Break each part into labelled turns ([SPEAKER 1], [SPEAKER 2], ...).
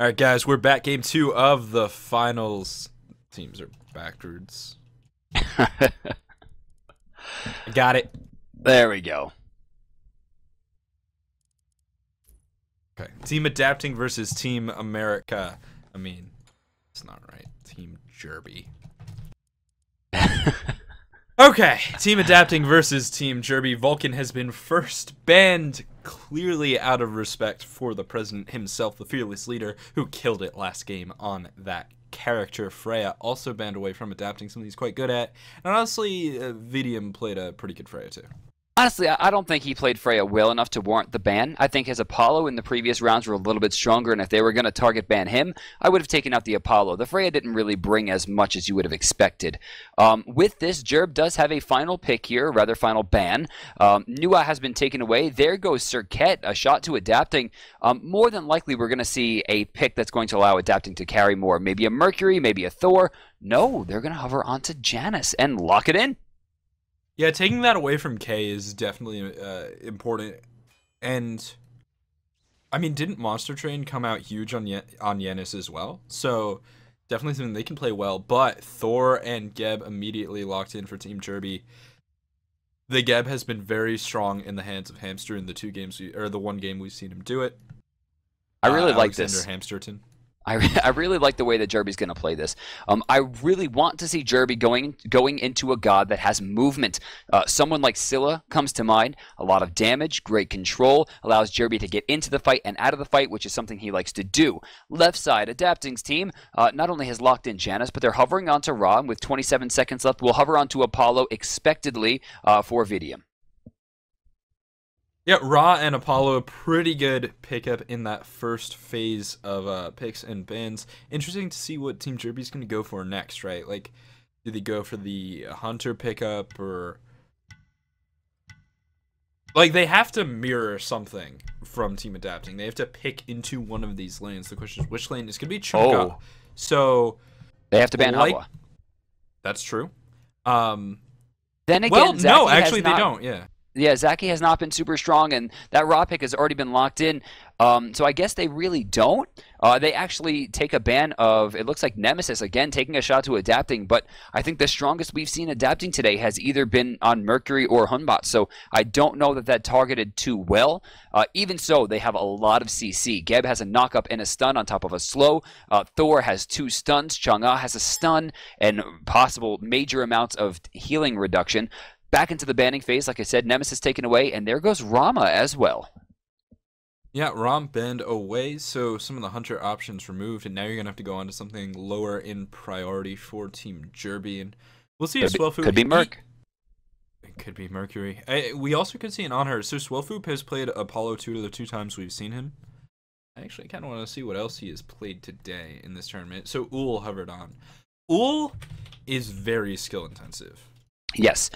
[SPEAKER 1] All right, guys, we're back. Game 2 of the finals. Teams are backwards. I got it.
[SPEAKER 2] There we go.
[SPEAKER 1] Okay. Team Adapting versus Team America. I mean, it's not right. Team Jerby. Okay. Team Adapting versus Team Jerby. Vulcan has been first banned, clearly out of respect for the president himself, the fearless leader who killed it last game on that character. Freya also banned away from Adapting, something he's quite good at. And honestly, Vidium played a pretty good Freya too.
[SPEAKER 2] Honestly, I don't think he played Freya well enough to warrant the ban. I think his Apollo in the previous rounds were a little bit stronger, and if they were going to target ban him, I would have taken out the Apollo. The Freya didn't really bring as much as you would have expected. With this, Jerb does have a final pick here, rather final ban. Nua has been taken away. There goes Cirquette, a shot to Adapting. More than likely, we're going to see a pick that's going to allow Adapting to carry more. Maybe a Mercury, maybe a Thor. No, they're going to hover onto Janice and lock it in.
[SPEAKER 1] Yeah, taking that away from K is definitely important. And, I mean, didn't Monster Train come out huge on Yanis as well? So, definitely something they can play well. But Thor and Geb immediately locked in for Team Jerby. The Geb has been very strong in the hands of Hamster in the one game we've seen him do it.
[SPEAKER 2] I really like
[SPEAKER 1] Alexander
[SPEAKER 2] this.
[SPEAKER 1] Hamsterton.
[SPEAKER 2] I really like the way that Jerby's going to play this. I really want to see Jerby going into a god that has movement. Someone like Scylla comes to mind. A lot of damage, great control, allows Jerby to get into the fight and out of the fight, which is something he likes to do. Left side, Adapting's team not only has locked in Janice, but they're hovering onto Ra, and with 27 seconds left, will hover onto Apollo expectedly for Vidium.
[SPEAKER 1] Yeah, Ra and Apollo, a pretty good pickup in that first phase of picks and bans. Interesting to see what Team Jerby's going to go for next, right? Like, do they go for the Hunter pickup or... Like, they have to mirror something from Team Adapting. They have to pick into one of these lanes. The question is, which lane is going to be Chunka?
[SPEAKER 2] Oh.
[SPEAKER 1] So...
[SPEAKER 2] They have to ban Hawa.
[SPEAKER 1] That's true.
[SPEAKER 2] Then again,
[SPEAKER 1] well,
[SPEAKER 2] Zaki
[SPEAKER 1] no, actually
[SPEAKER 2] they
[SPEAKER 1] don't, yeah.
[SPEAKER 2] Yeah, Zaki has not been super strong, and that Raw pick has already been locked in. So I guess they really don't. They actually take a ban of, it looks like Nemesis, again, taking a shot to Adapting, but I think the strongest we've seen Adapting today has either been on Mercury or Hunbot, so I don't know that targeted too well. Even so, they have a lot of CC. Geb has a knock-up and a stun on top of a slow. Thor has 2 stuns. Chang'e has a stun and possible major amounts of healing reduction. Back into the banning phase, like I said, Nemesis taken away, and there goes Rama as well.
[SPEAKER 1] Yeah, Ram banned away, so some of the Hunter options removed, and now you're going to have to go on to something lower in priority for Team Jerby, and we'll see if Swellfoop...
[SPEAKER 2] Could be Merc.
[SPEAKER 1] It could be Mercury. We also could see an on her, so Swellfoop has played Apollo 2 the 2 times we've seen him. I actually kind of want to see what else he has played today in this tournament. So Ull hovered on. Ull is very skill-intensive.
[SPEAKER 2] Yes,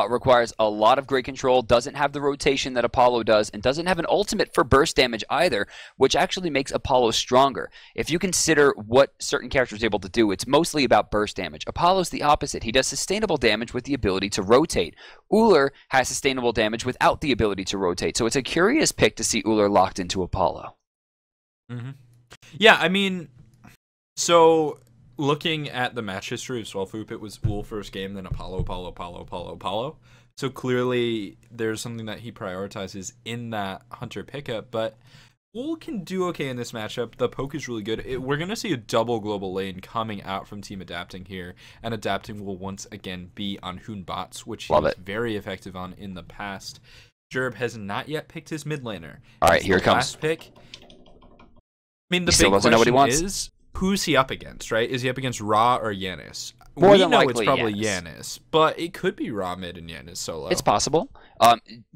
[SPEAKER 2] requires a lot of great control, doesn't have the rotation that Apollo does, and doesn't have an ultimate for burst damage either, which actually makes Apollo stronger. If you consider what certain characters are able to do, it's mostly about burst damage. Apollo's the opposite. He does sustainable damage with the ability to rotate. Uller has sustainable damage without the ability to rotate, so it's a curious pick to see Uller locked into Apollo.
[SPEAKER 1] Mm-hmm. Yeah, I mean, so... Looking at the match history of Swellfoop, it was Ull first game, then Apollo. So clearly there's something that he prioritizes in that Hunter pickup, but Ull can do okay in this matchup. The poke is really good. We're going to see a double global lane coming out from Team Adapting here, and Adapting will once again be on Hunbots, which he was very effective on in the past. Jerb has not yet picked his mid laner.
[SPEAKER 2] All right, here it comes.
[SPEAKER 1] Last pick. I mean, the
[SPEAKER 2] He still
[SPEAKER 1] big
[SPEAKER 2] doesn't know what he
[SPEAKER 1] question
[SPEAKER 2] wants.
[SPEAKER 1] is... Who's he up against, right? Is he up against Ra or Yanis?
[SPEAKER 2] More
[SPEAKER 1] We
[SPEAKER 2] than
[SPEAKER 1] know
[SPEAKER 2] likely
[SPEAKER 1] it's probably
[SPEAKER 2] Yanis.
[SPEAKER 1] Yanis, but it could be Ra mid and Yanis solo.
[SPEAKER 2] It's possible.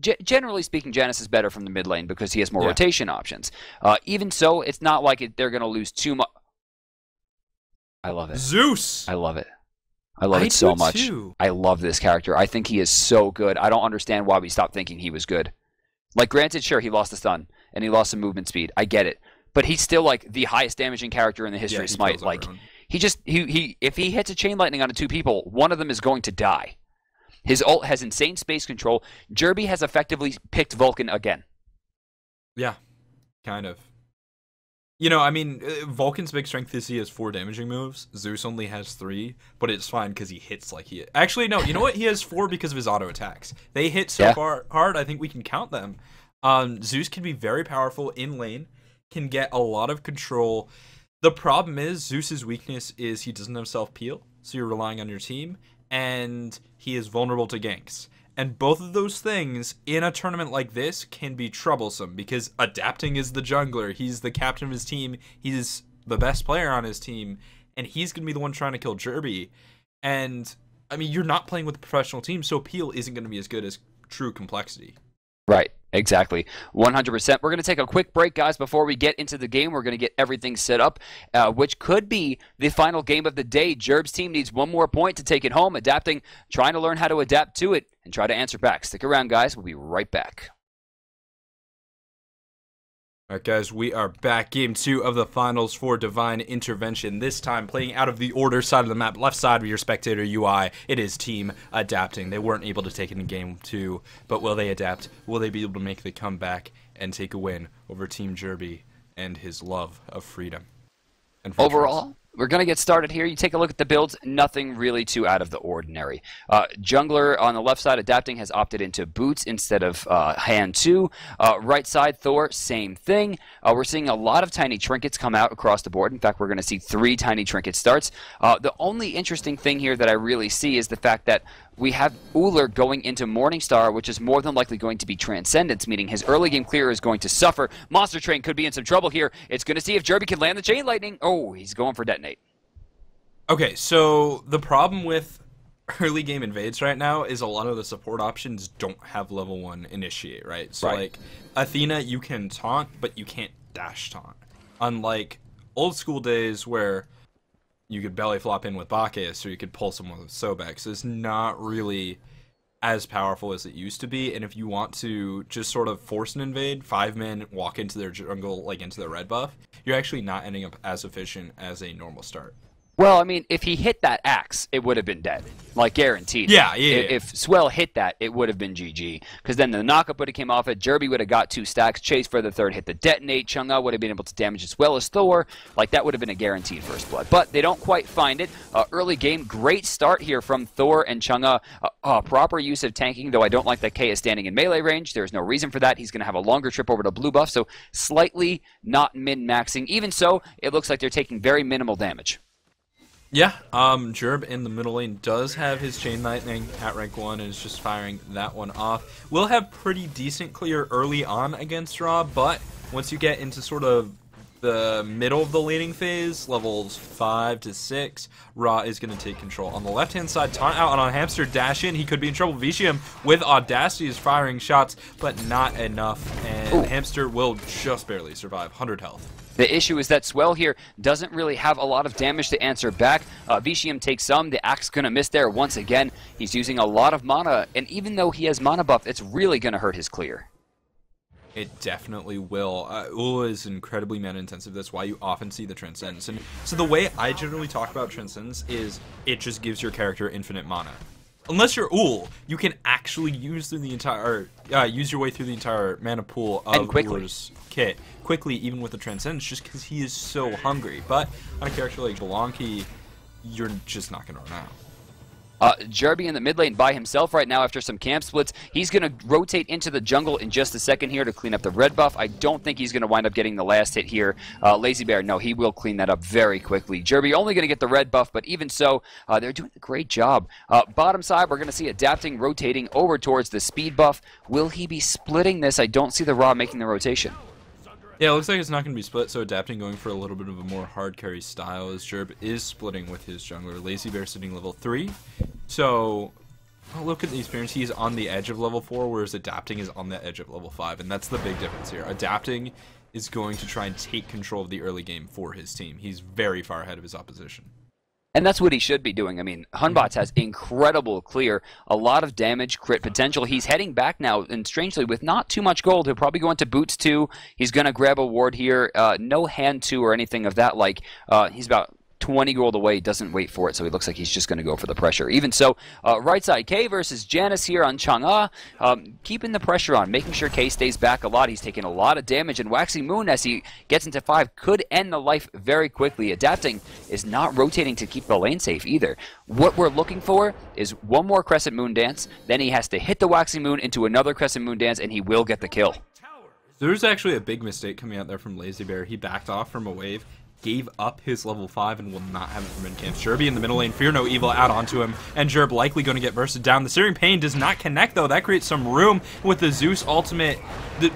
[SPEAKER 2] Generally speaking, Janice is better from the mid lane because he has more rotation options. Even so, it's not like they're going to lose too much. I love it.
[SPEAKER 1] Zeus!
[SPEAKER 2] I love it. I love it so much.
[SPEAKER 1] Too.
[SPEAKER 2] I love this character. I think he is so good. I don't understand why we stopped thinking he was good. Like, granted, sure, he lost a stun, and he lost some movement speed. I get it. But he's still like the highest damaging character in the history of Smite. Like if he hits a chain lightning onto 2 people, one of them is going to die. His ult has insane space control. Jerby has effectively picked Vulcan again.
[SPEAKER 1] Yeah, kind of. You know, I mean, Vulcan's big strength is he has 4 damaging moves. Zeus only has 3, but it's fine because he hits like he... Actually, no, you know what? He has 4 because of his auto attacks. They hit so far hard, I think we can count them. Zeus can be very powerful in lane, can get a lot of control. The problem is, Zeus's weakness is he doesn't have self-peel, so you're relying on your team, and he is vulnerable to ganks. And both of those things in a tournament like this can be troublesome because adapting is the jungler. He's the captain of his team. He's the best player on his team. And he's going to be the one trying to kill Jerby. And, I mean, you're not playing with a professional team, so peel isn't going to be as good as true complexity.
[SPEAKER 2] Right, exactly. 100%. We're going to take a quick break, guys, before we get into the game. We're going to get everything set up, which could be the final game of the day. Jerb's team needs 1 more point to take it home, adapting, trying to learn how to adapt to it, and try to answer back. Stick around, guys. We'll be right back.
[SPEAKER 1] All right, guys, we are back. Game 2 of the finals for Divine Intervention. This time playing out of the order side of the map, left side of your spectator UI. It is team adapting. They weren't able to take it in game 2, but will they adapt? Will they be able to make the comeback and take a win over Team Jerby and his love of freedom? And
[SPEAKER 2] overall, we're going to get started here. You take a look at the builds, nothing really too out of the ordinary. Jungler on the left side, adapting, has opted into boots instead of hand 2. Right side, Thor, same thing. We're seeing a lot of tiny trinkets come out across the board. In fact, we're going to see 3 tiny trinket starts. The only interesting thing here that I really see is the fact that we have Ullr going into Morningstar, which is more than likely going to be Transcendence, meaning his early game clear is going to suffer. Monster Train could be in some trouble here. It's going to see if Jerby can land the Chain Lightning. Oh, he's going for Detonate.
[SPEAKER 1] Okay, so the problem with early game invades right now is a lot of the support options don't have level 1 initiate, right? So like Athena, you can taunt, but you can't dash taunt. Unlike old school days where you could belly flop in with Bacchus or you could pull someone with Sobex. It's not really as powerful as it used to be, and if you want to just sort of force an invade, 5 men walk into their jungle, like into their red buff, you're actually not ending up as efficient as a normal start.
[SPEAKER 2] Well, I mean, if he hit that axe, it would have been dead. Like, guaranteed.
[SPEAKER 1] Yeah.
[SPEAKER 2] If Swell hit that, it would have been GG. Because then the knockup would have came off it. Jerby would have got 2 stacks. Chase for the 3rd hit the detonate. Chang'e would have been able to damage as well as Thor. Like, that would have been a guaranteed first blood. But they don't quite find it. Early game, great start here from Thor and Chang'e. Proper use of tanking, though I don't like that K is standing in melee range. There's no reason for that. He's going to have a longer trip over to blue buff, so slightly not min-maxing. Even so, it looks like they're taking very minimal damage.
[SPEAKER 1] Yeah, Jerb in the middle lane does have his Chain Lightning at rank 1 and is just firing that one off. Will have pretty decent clear early on against Ra, but once you get into sort of the middle of the laning phase, levels 5 to 6, Ra is going to take control. On the left-hand side, taunt out on Hamster, dash in. He could be in trouble. Vicium with Audacity is firing shots, but not enough, and Hamster will just barely survive. 100 health.
[SPEAKER 2] The issue is that Swell here doesn't really have a lot of damage to answer back. Vicium takes some. The Axe going to miss there once again. He's using a lot of mana, and even though he has mana buff, it's really going to hurt his clear.
[SPEAKER 1] It definitely will. Ula is incredibly mana intensive. That's why you often see the Transcendence. And so the way I generally talk about Transcendence is it just gives your character infinite mana. Unless you're Ul, you can actually use through the entire, use your way through the entire mana pool of Ullr's kit quickly, even with the Transcendence, just because he is so hungry. But on a character like Belanki, you're just not going to run out.
[SPEAKER 2] Jerby in the mid lane by himself right now after some camp splits. He's going to rotate into the jungle in just a second here to clean up the red buff. I don't think he's going to wind up getting the last hit here. Lazy Bear, no, he will clean that up very quickly. Jerby only going to get the red buff, but even so, they're doing a great job. Bottom side, we're going to see adapting, rotating over towards the speed buff. Will he be splitting this? I don't see the Ra making the rotation.
[SPEAKER 1] Yeah, it looks like it's not going to be split, so adapting going for a little bit of a more hard carry style as Jerb is splitting with his jungler. Lazy Bear sitting level 3. So, look at the experience. He's on the edge of level 4, whereas adapting is on the edge of level 5, and that's the big difference here. Adapting is going to try and take control of the early game for his team. He's very far ahead of his opposition.
[SPEAKER 2] And that's what he should be doing. I mean, Hunbots has incredible clear, a lot of damage, crit potential. He's heading back now, and strangely, with not too much gold, he'll probably go into Boots 2. He's going to grab a ward here. No hand 2 or anything of that like. He's about 20 gold away, doesn't wait for it, so he looks like he's just going to go for the pressure. Even so, right side, K versus Janice here on Chang'e, keeping the pressure on, making sure K stays back a lot. He's taking a lot of damage, and Waxing Moon, as he gets into 5, could end the life very quickly. Adapting is not rotating to keep the lane safe either. What we're looking for is one more Crescent Moon dance, then he has to hit the Waxing Moon into another Crescent Moon dance, and he will get the kill.
[SPEAKER 1] There's actually a big mistake coming out there from Lazy Bear. He backed off from a wave, gave up his level 5, and will not have it from mid camp. Jerby in the middle lane, Fear No Evil out onto him, and Jerb likely going to get bursted down. The Searing Pain does not connect, though. That creates some room with the Zeus ultimate,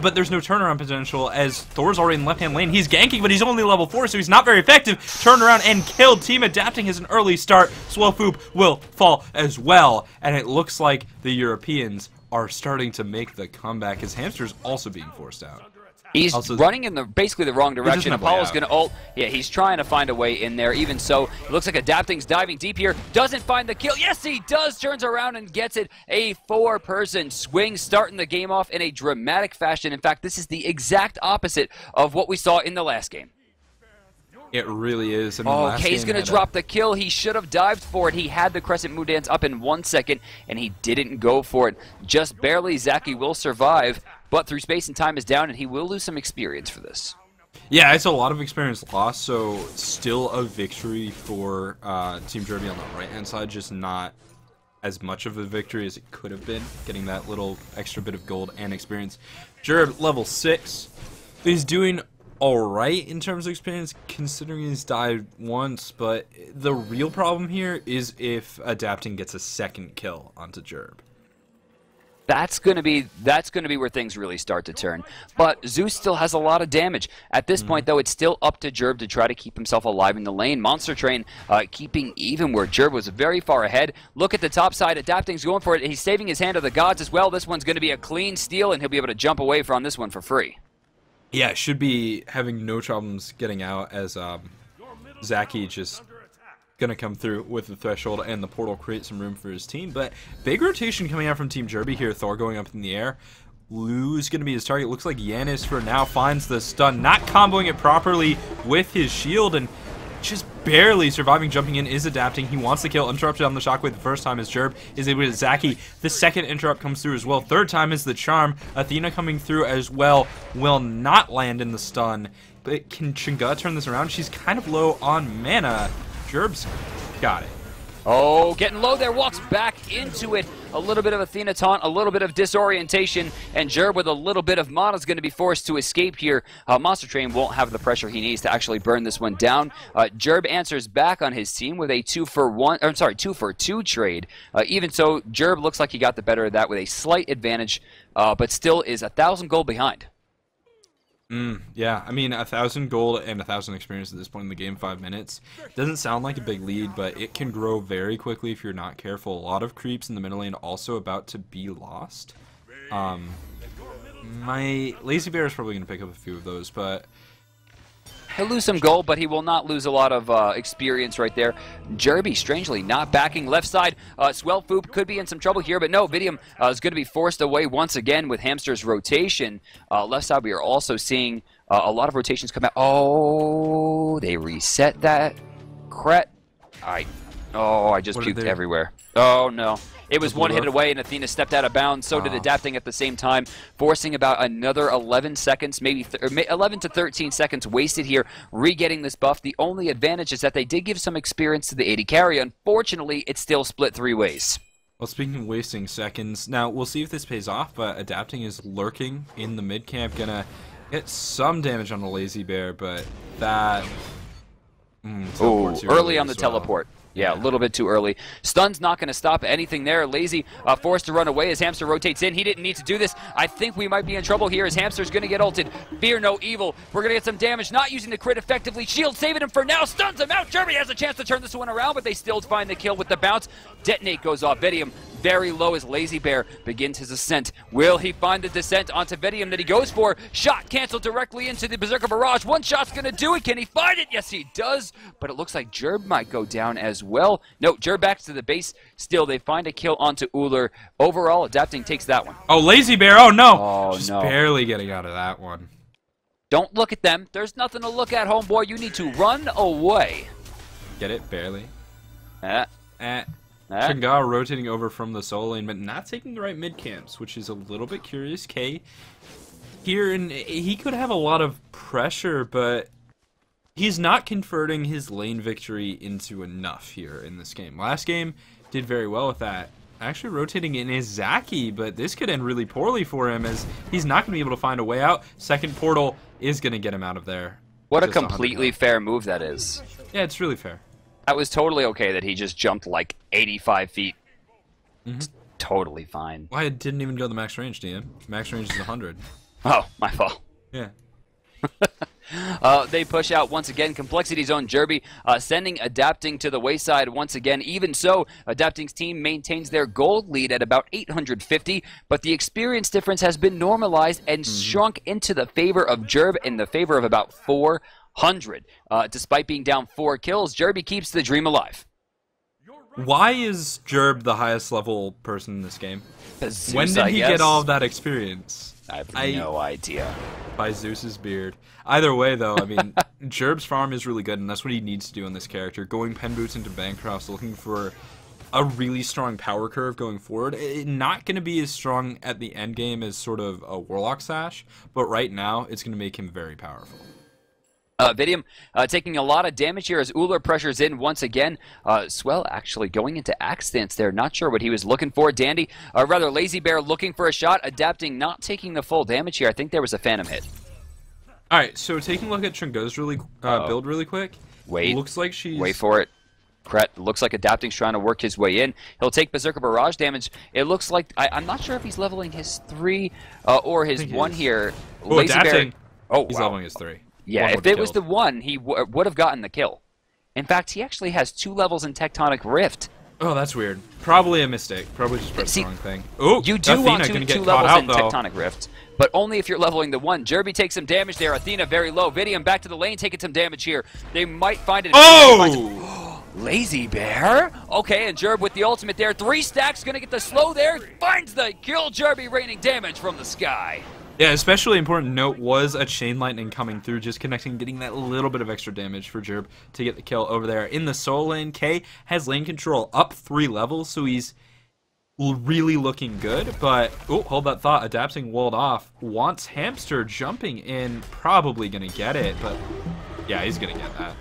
[SPEAKER 1] but there's no turnaround potential as Thor's already in the left-hand lane. He's ganking, but he's only level 4, so he's not very effective. Turn around and killed. Team Adapting has an early start. Swellfoop will fall as well, and it looks like the Europeans are starting to make the comeback. His Hamster's also being forced out.
[SPEAKER 2] He's also running in basically the wrong direction. Apollo's going to ult. Yeah, he's trying to find a way in there. Even so, it looks like Adapting's diving deep here. Doesn't find the kill. Yes, he does. Turns around and gets it. A 4-person swing, starting the game off in a dramatic fashion. In fact, this is the exact opposite of what we saw in the last game.
[SPEAKER 1] It really is. I mean,
[SPEAKER 2] K's going to drop the kill. He should have dived for it. He had the Crescent Moon dance up in 1 second, and he didn't go for it. Just barely. Zaki will survive, but through space and time is down, and he will lose some experience for this.
[SPEAKER 1] Yeah, it's a lot of experience lost, so still a victory for Team Jerby on the right-hand side, just not as much of a victory as it could have been, getting that little extra bit of gold and experience. Jerb, level 6. He's doing alright in terms of experience, considering he's died once, but the real problem here is if Adapting gets a second kill onto Jerb.
[SPEAKER 2] That's gonna be where things really start to turn. But Zeus still has a lot of damage. At this point, though, it's still up to Jerb to try to keep himself alive in the lane. Monster Train keeping even where Jerb was very far ahead. Look at the top side. Adapting's going for it. He's saving his hand of the gods as well. This one's going to be a clean steal, and he'll be able to jump away from this one for free.
[SPEAKER 1] Yeah, should be having no problems getting out as Zaki just gonna come through with the threshold and the portal create some room for his team. But big rotation coming out from Team Jerby here. Thor going up in the air. Lou's gonna be his target. Looks like Yanis for now finds the stun, not comboing it properly with his shield, and just barely surviving. Jumping in is Adapting. He wants the kill. Interrupted on the shockwave the first time as Jerb is able to Zaki. The second interrupt comes through as well. Third time is the charm. Athena coming through as well. Will not land in the stun. But can Chang'e turn this around? She's kind of low on mana. Jerb's got it.
[SPEAKER 2] Oh, getting low there, walks back into it. A little bit of Athena taunt, a little bit of disorientation, and Jerb with a little bit of mana is going to be forced to escape here. Monster Train won't have the pressure he needs to actually burn this one down. Jerb answers back on his team with a 2-for-2 trade. Even so, Jerb looks like he got the better of that with a slight advantage, but still is 1,000 gold behind.
[SPEAKER 1] Yeah, I mean, 1,000 gold and 1,000 experience at this point in the game, 5 minutes. Doesn't sound like a big lead, but it can grow very quickly if you're not careful. A lot of creeps in the middle lane also about to be lost. My Lazy Bear is probably going to pick up a few of those, but
[SPEAKER 2] He'll lose some gold, but he will not lose a lot of experience right there. Jerby, strangely, not backing left side. Swellfoop could be in some trouble here, but no, Vidium is going to be forced away once again with Hamster's rotation. Left side, we are also seeing a lot of rotations come out. Oh, they reset that. I just puked everywhere. Oh, no. It was one hit away, and Athena stepped out of bounds. So did Adapting at the same time, forcing about another 11 seconds, maybe 11 to 13 seconds wasted here, re-getting this buff. The only advantage is that they did give some experience to the AD carry. Unfortunately, it's still split 3 ways.
[SPEAKER 1] Well, speaking of wasting seconds, now we'll see if this pays off, but Adapting is lurking in the mid camp, gonna get some damage on the Lazy Bear, but that...
[SPEAKER 2] early on the teleport. Yeah, a little bit too early. Stun's not going to stop anything there. Lazy forced to run away as Hamster rotates in. He didn't need to do this. I think we might be in trouble here as Hamster's going to get ulted. Fear no evil. We're going to get some damage. Not using the crit effectively. Shield saving him for now. Stuns him out. Jeremy has a chance to turn this one around, but they still find the kill with the bounce. Detonate goes off. Vidium very low as Lazy Bear begins his ascent. Will he find the descent onto Vidium that he goes for? Shot canceled directly into the Berserker Barrage. One shot's going to do it. Can he find it? Yes, he does. But it looks like Jerb might go down as well. No, Jerb backs to the base. Still, they find a kill onto Uller. Overall, Adapting takes that one.
[SPEAKER 1] Oh, Lazy Bear. Oh, no.
[SPEAKER 2] Oh,
[SPEAKER 1] just
[SPEAKER 2] no.
[SPEAKER 1] barely getting out of that one.
[SPEAKER 2] Don't look at them. There's nothing to look at, homeboy. You need to run away.
[SPEAKER 1] Get it? Barely.
[SPEAKER 2] Eh.
[SPEAKER 1] Chang'e rotating over from the solo lane, but not taking the right mid camps, which is a little bit curious. K here, and he could have a lot of pressure, but he's not converting his lane victory into enough here in this game. Last game did very well with that. Actually rotating in is Zaki, but this could end really poorly for him as he's not going to be able to find a way out. Second portal is going to get him out of there.
[SPEAKER 2] What a completely fair move that is.
[SPEAKER 1] Yeah, it's really fair.
[SPEAKER 2] That was totally okay that he just jumped like 85 feet. It's totally fine.
[SPEAKER 1] Why it didn't even go the max range, DM? Max range is 100.
[SPEAKER 2] Oh, my fault.
[SPEAKER 1] Yeah.
[SPEAKER 2] They push out once again. Complexity's own Jerby sending Adapting to the wayside once again. Even so, Adapting's team maintains their gold lead at about 850, but the experience difference has been normalized and shrunk into the favor of Jerb in the favor of about 400. Despite being down 4 kills, Jerby keeps the dream alive.
[SPEAKER 1] Why is Jerb the highest level person in this game?
[SPEAKER 2] Zeus,
[SPEAKER 1] when did he get all of that experience?
[SPEAKER 2] I have no idea.
[SPEAKER 1] By Zeus's beard. Either way, though, I mean, Jerb's farm is really good, and that's what he needs to do in this character. Going pen boots into Bancrofts, looking for a really strong power curve going forward. Not going to be as strong at the end game as sort of a Warlock Sash, but right now, it's going to make him very powerful.
[SPEAKER 2] Vidium taking a lot of damage here as Uller pressures in once again. Swell actually going into axe stance there. Not sure what he was looking for. Dandy, rather Lazy Bear looking for a shot. Adapting, not taking the full damage here. I think there was a Phantom hit.
[SPEAKER 1] All right, so taking a look at Chang'e's build really quick.
[SPEAKER 2] Wait.
[SPEAKER 1] Looks like she's...
[SPEAKER 2] Wait for it. Kret looks like Adapting's trying to work his way in. He'll take Berserker Barrage damage. It looks like... I'm not sure if he's leveling his 3 or his 1 here.
[SPEAKER 1] Oh,
[SPEAKER 2] Lazy
[SPEAKER 1] Adapting.
[SPEAKER 2] Bear... Oh,
[SPEAKER 1] he's leveling his 3.
[SPEAKER 2] Yeah, if it was the 1, he would have gotten the kill. In fact, he actually has 2 levels in Tectonic Rift.
[SPEAKER 1] Oh, that's weird. Probably a mistake. Probably just pressed the wrong thing. Oh,
[SPEAKER 2] you do want 2 levels
[SPEAKER 1] out,
[SPEAKER 2] in Tectonic Rift, but only if you're leveling the 1. Jerby takes some damage there. Athena very low. Vidium back to the lane, taking some damage here. They might find it.
[SPEAKER 1] Oh!
[SPEAKER 2] Lazy Bear. Okay, and Jerb with the ultimate there. 3 stacks, gonna get the slow there. Finds the kill. Jerby raining damage from the sky.
[SPEAKER 1] Yeah, especially important note was a Chain Lightning coming through, just connecting, getting that little bit of extra damage for Jerb to get the kill over there. In the solo lane, K has lane control up 3 levels, so he's really looking good. But, oh, hold that thought, Adapting walled off. Wants Hamster jumping in, probably going to get it, but yeah, he's going to get that.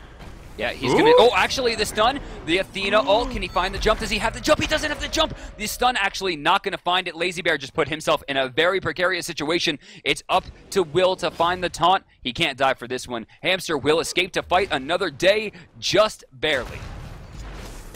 [SPEAKER 2] Yeah, he's gonna... Oh, actually, the stun. The Athena ult. Can he find the jump? Does he have the jump? He doesn't have the jump. The stun actually not gonna find it. Lazy Bear just put himself in a very precarious situation. It's up to Will to find the taunt. He can't die for this one. Hamster will escape to fight another day, just barely.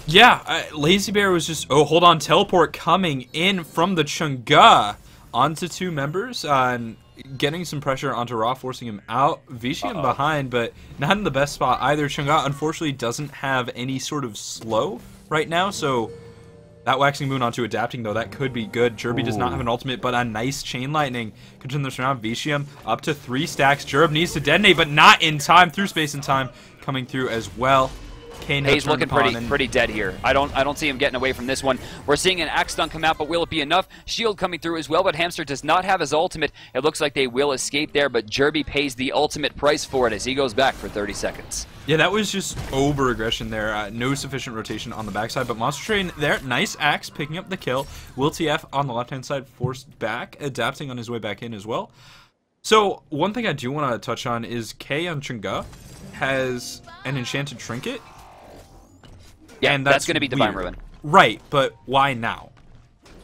[SPEAKER 1] Yeah, Lazy Bear was just... Oh, hold on. Teleport coming in from the Chang'e onto 2 members. And getting some pressure onto Ra, forcing him out. Vicium behind, but not in the best spot either. Chang'e, unfortunately, doesn't have any sort of slow right now, so that Waxing Moon onto Adapting, though, that could be good. Jerby does not have an ultimate, but a nice Chain Lightning could turn this around. Vicium up to 3 stacks. Jerb needs to detonate, but not in time. Through space and time coming through as well.
[SPEAKER 2] He's looking pretty dead here. I don't see him getting away from this one. We're seeing an axe stun come out, but will it be enough? Shield coming through as well, but Hamster does not have his ultimate. It looks like they will escape there, but Jerby pays the ultimate price for it as he goes back for 30 seconds.
[SPEAKER 1] Yeah, that was just over-aggression there. No sufficient rotation on the backside, but Monster Train there. Nice axe picking up the kill. Will TF on the left-hand side forced back, Adapting on his way back in as well. So, one thing I do want to touch on is K on Chang'e has an enchanted trinket.
[SPEAKER 2] Yeah,
[SPEAKER 1] and
[SPEAKER 2] that's going to be Divine Ruin.
[SPEAKER 1] Right, but why now?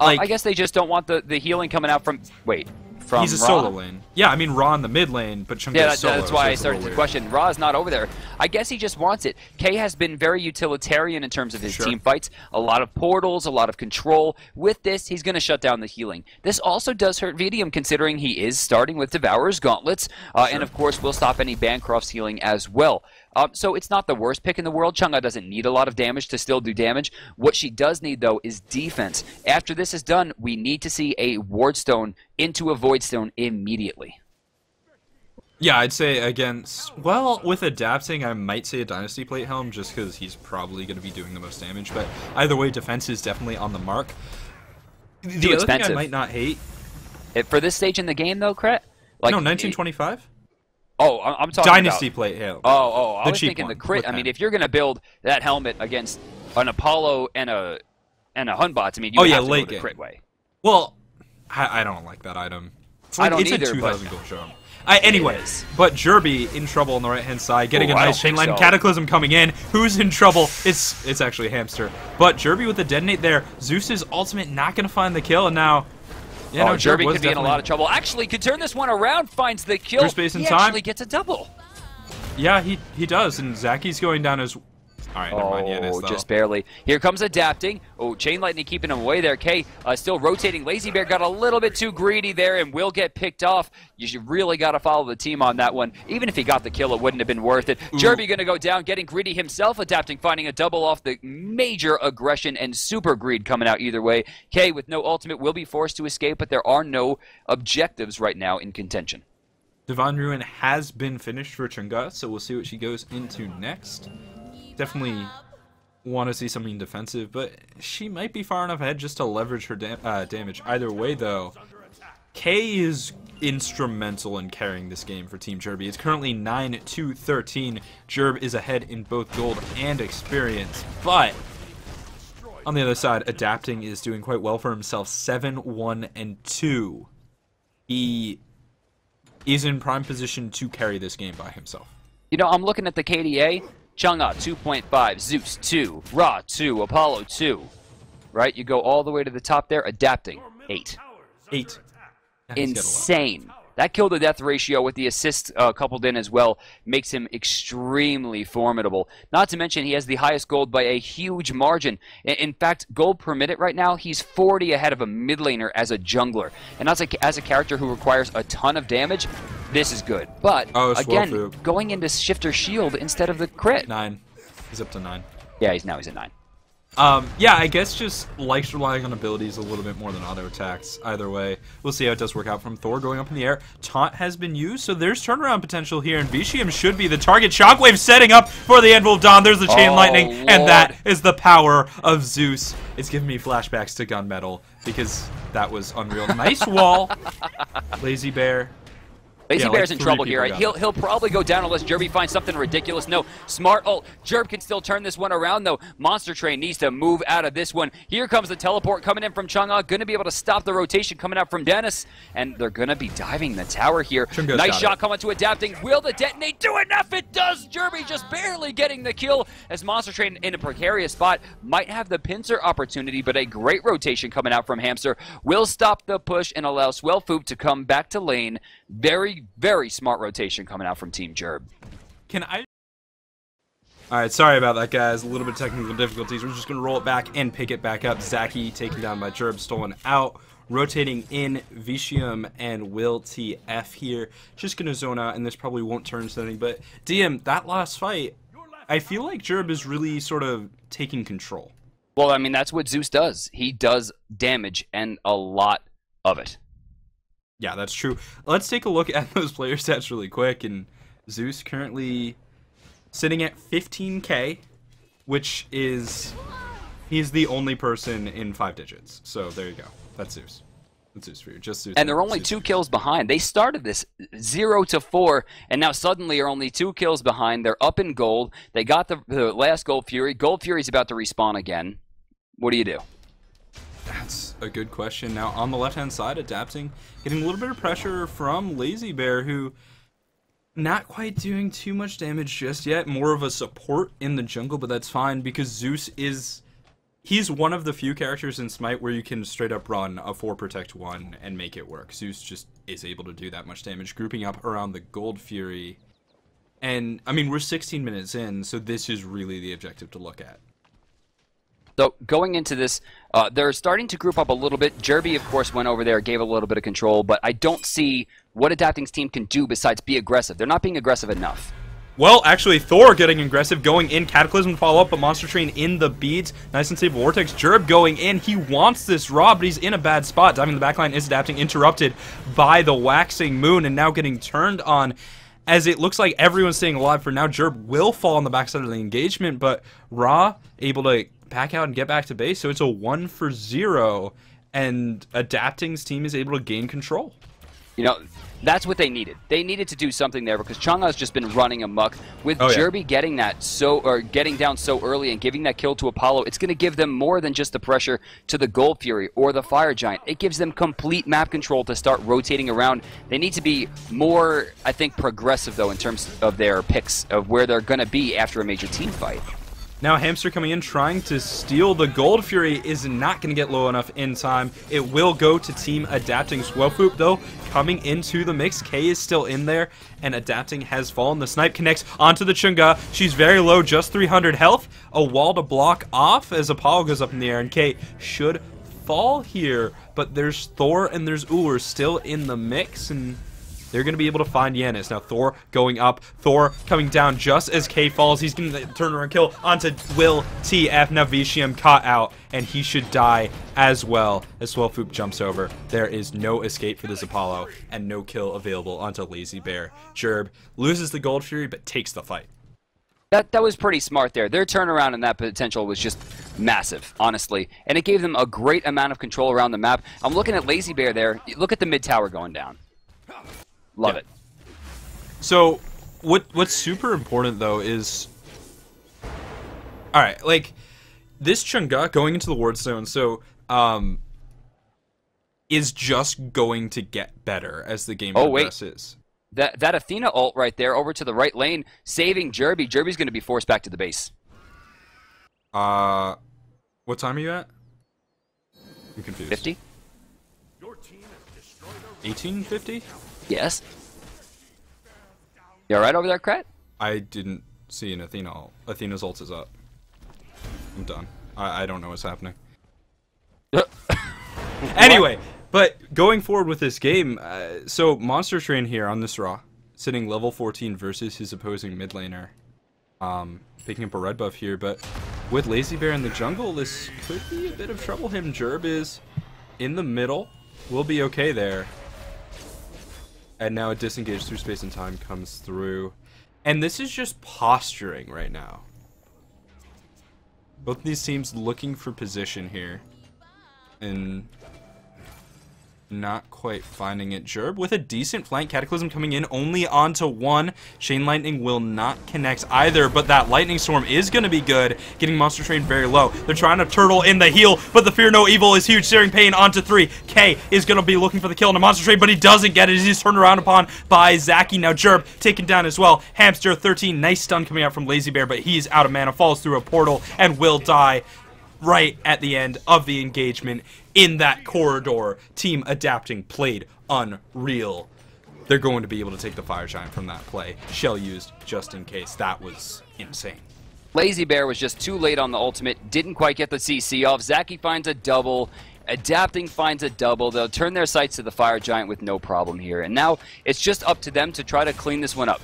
[SPEAKER 2] Like, I guess they just don't want the healing coming out from... Wait, from
[SPEAKER 1] He's a
[SPEAKER 2] Ra?
[SPEAKER 1] solo lane. Yeah, I mean Ra in the mid lane, but Chang'e is solo.
[SPEAKER 2] That's why I started to question. Ra is not over there. I guess he just wants it. K has been very utilitarian in terms of his team fights. A lot of portals, a lot of control. With this, he's going to shut down the healing. This also does hurt Vidium, considering he is starting with Devourer's Gauntlets, and of course will stop any Bancroft's healing as well. So it's not the worst pick in the world. Chang'e doesn't need a lot of damage to still do damage. What she does need, though, is defense. After this is done, we need to see a Ward Stone into a Void Stone immediately.
[SPEAKER 1] Yeah, I'd say against... Well, with Adapting, I might say a Dynasty Plate Helm, just because he's probably going to be doing the most damage. But either way, defense is definitely on the mark. The other thing I might not hate...
[SPEAKER 2] For this stage in the game, though, Kret?
[SPEAKER 1] Like, no, 1925?
[SPEAKER 2] Oh, I'm talking
[SPEAKER 1] Dynasty
[SPEAKER 2] about...
[SPEAKER 1] plate hail.
[SPEAKER 2] I was
[SPEAKER 1] cheap
[SPEAKER 2] thinking the
[SPEAKER 1] one
[SPEAKER 2] crit.
[SPEAKER 1] with
[SPEAKER 2] I mean,
[SPEAKER 1] pen.
[SPEAKER 2] if you're going to build that helmet against an Apollo and a Hunbots, I mean, you would have to go the crit way.
[SPEAKER 1] Well, I don't like that item. It's
[SPEAKER 2] I don't
[SPEAKER 1] it's
[SPEAKER 2] either,
[SPEAKER 1] a 2,000
[SPEAKER 2] but...
[SPEAKER 1] gold show. Anyways, but Jerby in trouble on the right-hand side, getting a nice chain lightning. Cataclysm coming in. Who's in trouble? It's actually Hamster. But Jerby with the detonate there. Zeus's ultimate not going to find the kill, and now... Yeah, no,
[SPEAKER 2] Jerby could be in a lot of trouble. Actually, could turn this one around, finds the kill.
[SPEAKER 1] Space and
[SPEAKER 2] he
[SPEAKER 1] time.
[SPEAKER 2] actually gets a double.
[SPEAKER 1] Yeah, he does, and Zaki's going down as... Alright, never mind. Yeah,
[SPEAKER 2] just barely. Here comes adapting. Oh, Chain Lightning keeping him away there. K still rotating. Lazy Bear got a little bit too greedy there and will get picked off. You should really got to follow the team on that one. Even if he got the kill, it wouldn't have been worth it. Jerby going to go down, getting greedy himself. Adapting, finding a double off the major aggression and super greed coming out either way. K with no ultimate will be forced to escape, but there are no objectives right now in contention.
[SPEAKER 1] Divine Ruin has been finished for Chunga, so we'll see what she goes into next. Definitely want to see something defensive, but she might be far enough ahead just to leverage her damage. Either way, though, K is instrumental in carrying this game for Team Jerby. It's currently 9-13. Jerb is ahead in both gold and experience, but on the other side, Adapting is doing quite well for himself. 7-1-2. He is in prime position to carry this game by himself.
[SPEAKER 2] You know, I'm looking at the KDA. Chang'e 2.5, Zeus 2, Ra 2, Apollo 2. Right? You go all the way to the top there. Adapting 8.
[SPEAKER 1] 8.
[SPEAKER 2] Insane. That kill to death ratio with the assist coupled in as well makes him extremely formidable. Not to mention he has the highest gold by a huge margin. In fact, gold per minute right now, he's 40 ahead of a mid laner as a jungler. And as a character who requires a ton of damage, this is good. But, again, going into Shifter Shield instead of the crit.
[SPEAKER 1] 9. He's up to 9.
[SPEAKER 2] Yeah, he's at 9.
[SPEAKER 1] Yeah, I guess just likes relying on abilities a little bit more than auto attacks. Either way, we'll see how it does work out from Thor going up in the air. Taunt has been used, so there's turnaround potential here, and Vicium should be the target. Shockwave setting up for the Anvil of Dawn. There's the Chain Lightning, and that is the power of Zeus. It's giving me flashbacks to Gunmetal, because that was unreal. Nice wall. Lazy Bear.
[SPEAKER 2] Lazy Bear's in trouble here. He'll probably go down unless Jerby finds something ridiculous. No, smart ult. Jerb can still turn this one around, though. Monster Train needs to move out of this one. Here comes the teleport coming in from Chang'e. Going to be able to stop the rotation coming out from Dennis. And they're going to be diving the tower here. Nice shot coming to Adapting. Will the detonate do enough? It does. Jerby just barely getting the kill as Monster Train in a precarious spot. Might have the pincer opportunity, but a great rotation coming out from Hamster. Will stop the push and allow Swellfoop to come back to lane. Very, very smart rotation coming out from Team Jerb.
[SPEAKER 1] Alright, sorry about that, guys. A little bit of technical difficulties. We're just going to roll it back and pick it back up. Zaki taken down by Jerb, stolen out. Rotating in Vicium and Will TF here. Just going to zone out, and this probably won't turn into anything. But, DM, that last fight, I feel like Jerb is really sort of taking control.
[SPEAKER 2] Well, I mean, that's what Zeus does. He does damage, and a lot of it.
[SPEAKER 1] Yeah, that's true. Let's take a look at those player stats really quick. And Zeus currently sitting at 15k, which is... he's the only person in 5 digits. So there you go. That's Zeus. That's Zeus for you. Just Zeus.
[SPEAKER 2] And they're only 2 kills behind. They started this 0-4, and now suddenly are only 2 kills behind. They're up in gold. They got the last Gold Fury. Gold Fury's about to respawn again. What do you do?
[SPEAKER 1] That's a good question. Now, on the left-hand side, Adapting, getting a little bit of pressure from Lazy Bear, who not quite doing too much damage just yet. More of a support in the jungle, but that's fine because Zeus is... he's one of the few characters in Smite where you can straight up run a 4 protect 1 and make it work. Zeus just is able to do that much damage, grouping up around the Gold Fury. And, I mean, we're 16 minutes in, so this is really the objective to look at.
[SPEAKER 2] So going into this, they're starting to group up a little bit. Jerby, of course, went over there, gave a little bit of control, but I don't see what Adapting's team can do besides be aggressive. They're not being aggressive enough.
[SPEAKER 1] Well, actually, Thor getting aggressive, going in, Cataclysm to follow up, but Monster Train in the beads. Nice and safe Vortex. Jerb going in. He wants this Raw, but he's in a bad spot. Diving the backline is Adapting, interrupted by the Waxing Moon, and now getting turned on. As it looks like everyone's staying alive for now, Jerb will fall on the backside of the engagement, but Ra able to back out and get back to base, so it's a 1-for-0, and Adapting's team is able to gain control.
[SPEAKER 2] You know, that's what they needed. They needed to do something there because Chang'e's just been running amok. With
[SPEAKER 1] Oh, yeah.
[SPEAKER 2] Jerby getting getting down so early and giving that kill to Apollo, it's going to give them more than just the pressure to the Gold Fury or the Fire Giant. It gives them complete map control to start rotating around. They need to be more, I think, progressive, though, in terms of their picks of where they're going to be after a major team fight.
[SPEAKER 1] Now Hamster coming in, trying to steal the Gold Fury, is not going to get low enough in time. It will go to Team Adapting. Swellfoop, though, coming into the mix. K is still in there, and Adapting has fallen. The snipe connects onto the Chang'e. She's very low, just 300 health. A wall to block off as Apollo goes up in the air, and K should fall here. But there's Thor and there's Ullr still in the mix, and they're going to be able to find Yanis. Now Thor going up. Thor coming down just as K falls. He's going to turn around kill onto Will TF. Now Vicium caught out, and he should die as well as Swellfoop jumps over. There is no escape for this Apollo, and no kill available onto Lazy Bear. Jerb loses the Gold Fury, but takes the fight.
[SPEAKER 2] That was pretty smart there. Their turnaround and that potential was just massive, honestly. And it gave them a great amount of control around the map. I'm looking at Lazy Bear there. Look at the mid tower going down. Love it.
[SPEAKER 1] So, what's super important, though, is... Alright, like, this Chang'e going into the ward zone, so, is just going to get better as the game progresses.
[SPEAKER 2] Wait. That Athena ult right there over to the right lane, saving Jerby. Jerby's going to be forced back to the base.
[SPEAKER 1] What time are you at? I'm confused.
[SPEAKER 2] 50?
[SPEAKER 1] 1850?
[SPEAKER 2] Yes. You alright over there, Krat?
[SPEAKER 1] I didn't see an Athena ult. Athena's ult is up. I'm done. I don't know what's happening. Anyway, but going forward with this game, so Monster Train here on this Raw, sitting level 14 versus his opposing mid laner. Picking up a red buff here, but with Lazy Bear in the jungle, this could be a bit of trouble. Jerb is in the middle. We'll be okay there. And now a disengage through space and time comes through. And this is just posturing right now. Both these teams looking for position here. And not quite finding it. Jerb with a decent flank. Cataclysm coming in only onto one. Chain Lightning will not connect either, but that Lightning Storm is going to be good, getting Monster Train very low. They're trying to turtle in the heal, but the Fear No Evil is huge. Searing Pain onto 3. K is going to be looking for the kill on the Monster Train, but he doesn't get it. He's turned around upon by Zaki. Now Jerb taken down as well. Hamster 13. Nice stun coming out from Lazy Bear, but he's out of mana. Falls through a portal and will die right at the end of the engagement in that corridor. Team Adapting played unreal. They're going to be able to take the Fire Giant from that play. Shell used just in case. That was insane.
[SPEAKER 2] Lazy Bear was just too late on the ultimate. Didn't quite get the CC off. Zaki finds a double. Adapting finds a double. They'll turn their sights to the Fire Giant with no problem here. And now it's just up to them to try to clean this one up.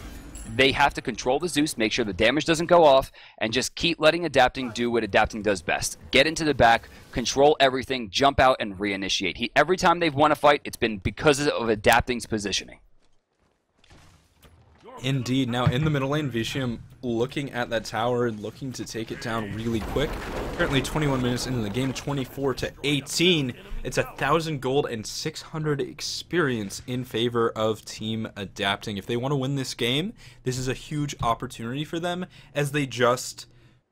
[SPEAKER 2] They have to control the Zeus, make sure the damage doesn't go off, and just keep letting Adapting do what Adapting does best. Get into the back, control everything, jump out, and reinitiate. Every time they've won a fight, it's been because of Adapting's positioning.
[SPEAKER 1] Indeed. Now in the middle lane, Vicium looking at that tower and looking to take it down really quick. Currently 21 minutes into the game, 24-18. It's 1,000 gold and 600 experience in favor of Team Adapting. If they want to win this game, this is a huge opportunity for them, as they just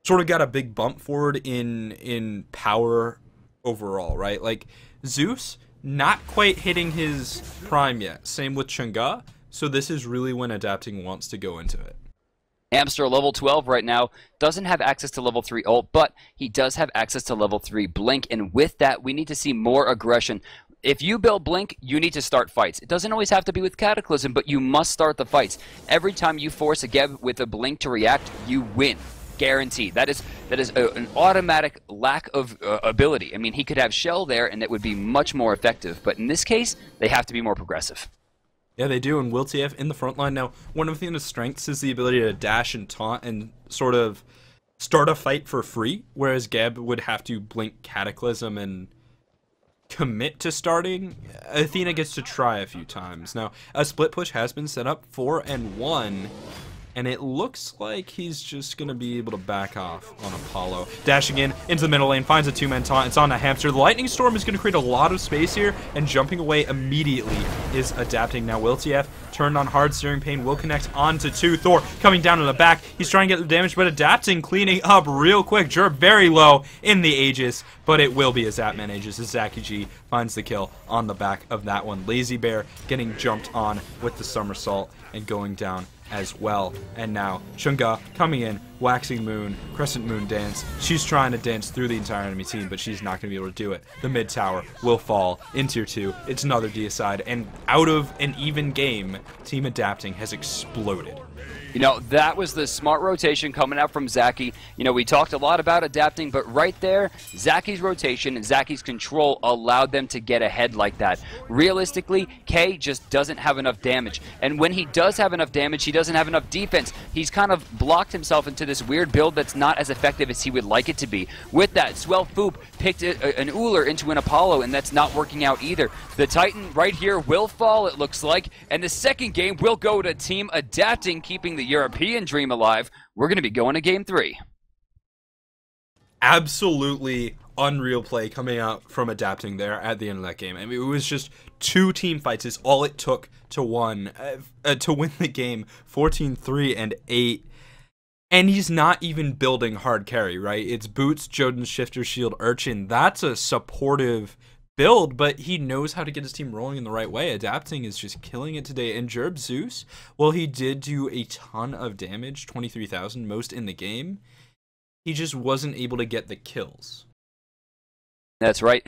[SPEAKER 1] sort of got a big bump forward in power overall, right? Like, Zeus, not quite hitting his prime yet. Same with Chang'e. So this is really when Adapting wants to go into it.
[SPEAKER 2] Hamster level 12 right now, doesn't have access to level 3 ult, but he does have access to level 3 blink, and with that, we need to see more aggression. If you build blink, you need to start fights. It doesn't always have to be with Cataclysm, but you must start the fights. Every time you force a Geb with a blink to react, you win. Guaranteed. That is an automatic lack of ability. I mean, he could have Shell there, and it would be much more effective, but in this case, they have to be more progressive.
[SPEAKER 1] Yeah, they do, and Will TF in the front line. Now, one of Athena's strengths is the ability to dash and taunt and sort of start a fight for free, whereas Geb would have to blink Cataclysm and commit to starting. Athena gets to try a few times. Now, a split push has been set up, 4-1, And it looks like he's just going to be able to back off on Apollo. Dashing in into the middle lane, finds a two-man taunt. It's on a hamster. The Lightning Storm is going to create a lot of space here, and jumping away immediately is adapting. Now, Will TF turned on hard steering pain, will connect onto 2. Thor coming down in the back. He's trying to get the damage, but adapting, cleaning up real quick. Jerb very low in the Aegis, but it will be a Zapman Aegis as Zaki G finds the kill on the back of that one. Lazy Bear getting jumped on with the somersault and going down as well. And now Chunga coming in, waxing moon, crescent moon dance. She's trying to dance through the entire enemy team, but she's not going to be able to do it. The mid tower will fall in tier 2. It's another deicide, and out of an even game, team adapting has exploded.
[SPEAKER 2] You know, that was the smart rotation coming out from Zaki. You know, we talked a lot about adapting, but right there, Zaki's rotation and Zaki's control allowed them to get ahead like that. Realistically, K just doesn't have enough damage. And when he does have enough damage, he doesn't have enough defense. He's kind of blocked himself into this weird build that's not as effective as he would like it to be. With that, Swell Foop picked an Uller into an Apollo, and that's not working out either. The Titan right here will fall, it looks like, and the second game will go to Team Adapting, keeping the European dream alive. We're going to be going to game 3.
[SPEAKER 1] Absolutely unreal play coming out from Adapting there at the end of that game. I mean, it was just 2 team fights is all it took to win the game, 14-3 and 8. And he's not even building hard carry, right? It's Boots, Joden, Shifter, Shield, Urchin. That's a supportive build, but he knows how to get his team rolling in the right way. Adapting is just killing it today. And Jerb Zeus, well, he did do a ton of damage, 23,000, most in the game. He just wasn't able to get the kills.
[SPEAKER 2] That's right.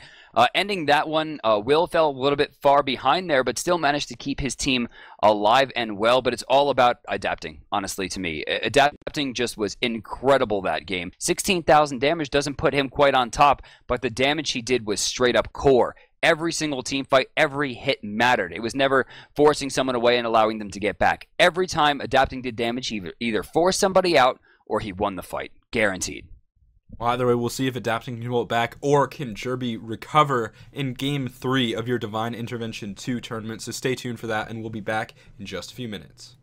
[SPEAKER 2] Ending that one, Will fell a little bit far behind there, but still managed to keep his team alive and well. But it's all about adapting, honestly, to me. Adapting just was incredible that game. 16,000 damage doesn't put him quite on top, but the damage he did was straight up core. Every single team fight, every hit mattered. It was never forcing someone away and allowing them to get back. Every time Adapting did damage, he either forced somebody out or he won the fight. Guaranteed.
[SPEAKER 1] Well, either way, we'll see if Adapting can hold it back, or can Jerby recover in Game 3 of your Divine Intervention 2 tournament. So stay tuned for that, and we'll be back in just a few minutes.